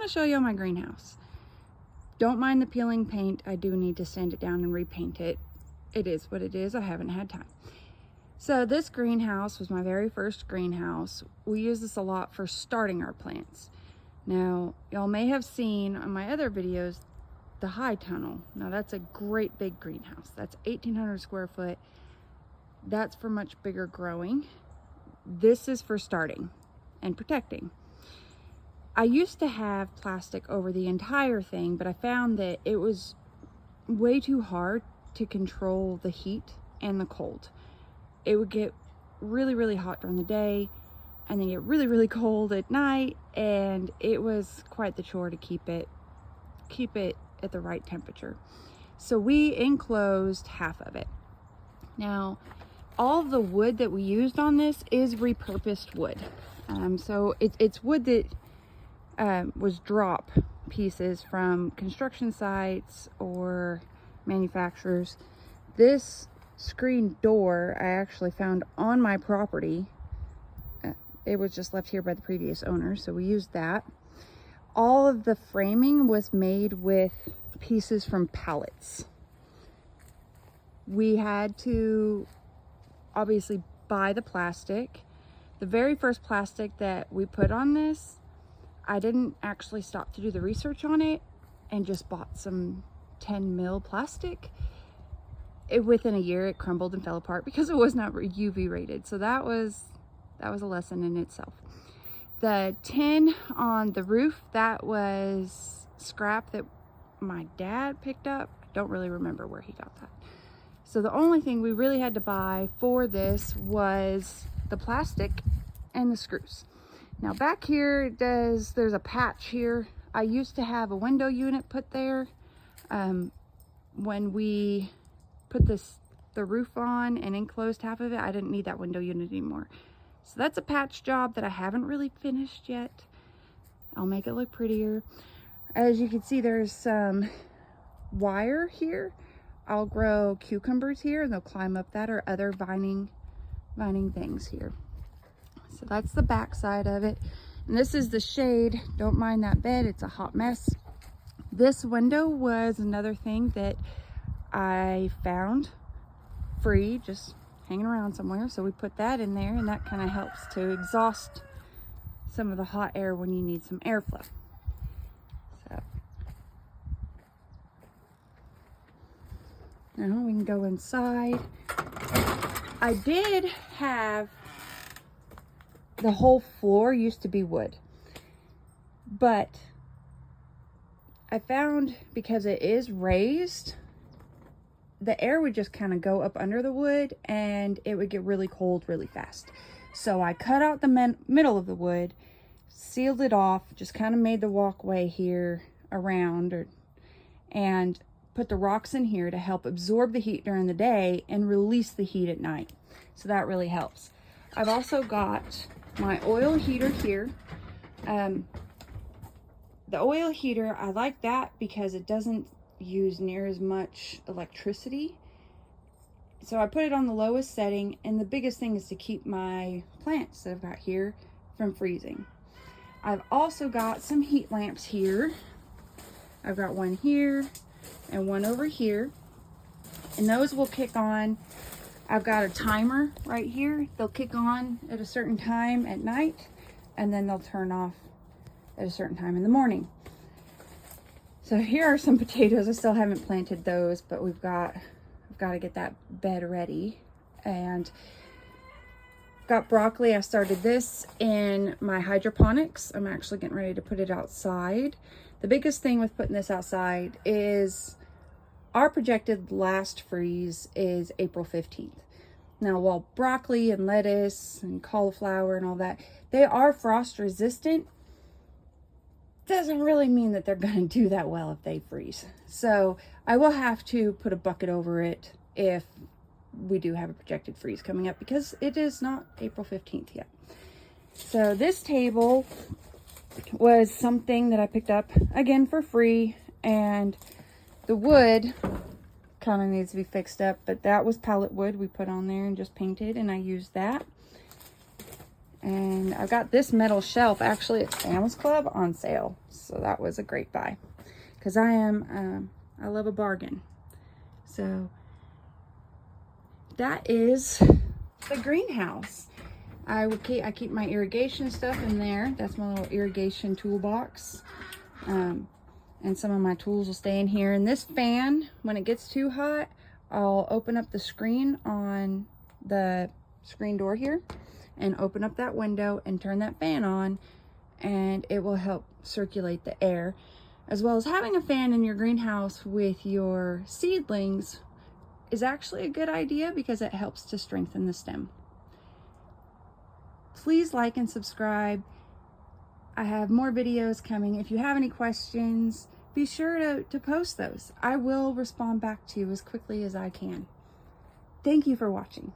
want to show you my greenhouse. Don't mind the peeling paint. I do need to sand it down and repaint it. It is what it is. I haven't had time. So this greenhouse was my very first greenhouse. We use this a lot for starting our plants. Now, y'all may have seen on my other videos the high tunnel. Now that's a great big greenhouse. That's 1,800 square foot. That's for much bigger growing. This is for starting and protecting. I used to have plastic over the entire thing, but I found that it was way too hard to control the heat and the cold. It would get really, really hot during the day and then get really, really cold at night, and it was quite the chore to keep it at the right temperature. So we enclosed half of it. Now, all of the wood that we used on this is repurposed wood. So it's wood that was drop pieces from construction sites or manufacturers. This screen door I actually found on my property. It was just left here by the previous owner, so we used that. All of the framing was made with pieces from pallets. We had to obviously buy the plastic. The very first plastic that we put on this, I didn't actually stop to do the research on it and just bought some 10 mil plastic. Within a year it crumbled and fell apart because it was not UV rated. So that was a lesson in itself. The tin on the roof, that was scrap that my dad picked up. I don't really remember where he got that. So the only thing we really had to buy for this was the plastic and the screws. Now back here, there's a patch here. I used to have a window unit put there. When we put the roof on and enclosed half of it, I didn't need that window unit anymore. So that's a patch job that I haven't really finished yet. I'll make it look prettier. As you can see, there's some wire here. I'll grow cucumbers here and they'll climb up that, or other vining things here. So that's the back side of it. And this is the shade. Don't mind that bed, it's a hot mess. This window was another thing that I found free, just hanging around somewhere. So we put that in there, and that kind of helps to exhaust some of the hot air when you need some airflow. So now we can go inside. I did have the whole floor used to be wood, but I found because it is raised, the air would just kind of go up under the wood and it would get really cold really fast. So I cut out the middle of the wood, sealed it off, just kind of made the walkway here around, and put the rocks in here to help absorb the heat during the day and release the heat at night. So that really helps. I've also got my oil heater here. The oil heater, I like that because it doesn't use near as much electricity. So I put it on the lowest setting, and the biggest thing is to keep my plants that I've got here from freezing. I've also got some heat lamps here. I've got one here and one over here, and those will kick on. I've got a timer right here. They'll kick on at a certain time at night, and then they'll turn off at a certain time in the morning. So here are some potatoes. I still haven't planted those, but I've got to get that bed ready. And got broccoli. I started this in my hydroponics. I'm actually getting ready to put it outside. The biggest thing with putting this outside is our projected last freeze is April 15th. Now, while broccoli and lettuce and cauliflower and all that, they are frost resistant, doesn't really mean that they're going to do that well if they freeze. So I will have to put a bucket over it if we do have a projected freeze coming up, because it is not April 15th yet. So this table was something that I picked up again for free, and the wood kind of needs to be fixed up, but that was pallet wood we put on there and just painted, and I used that. And I got this metal shelf actually at Sam's Club on sale. So that was a great buy, because I love a bargain. So that is the greenhouse. I keep my irrigation stuff in there. That's my little irrigation toolbox. And some of my tools will stay in here. And this fan, when it gets too hot, I'll open up the screen on the screen door here and open up that window and turn that fan on, and it will help circulate the air. As well as having a fan in your greenhouse with your seedlings is actually a good idea because it helps to strengthen the stem. Please like and subscribe. I have more videos coming. If you have any questions, be sure to post those. I will respond back to you as quickly as I can. Thank you for watching.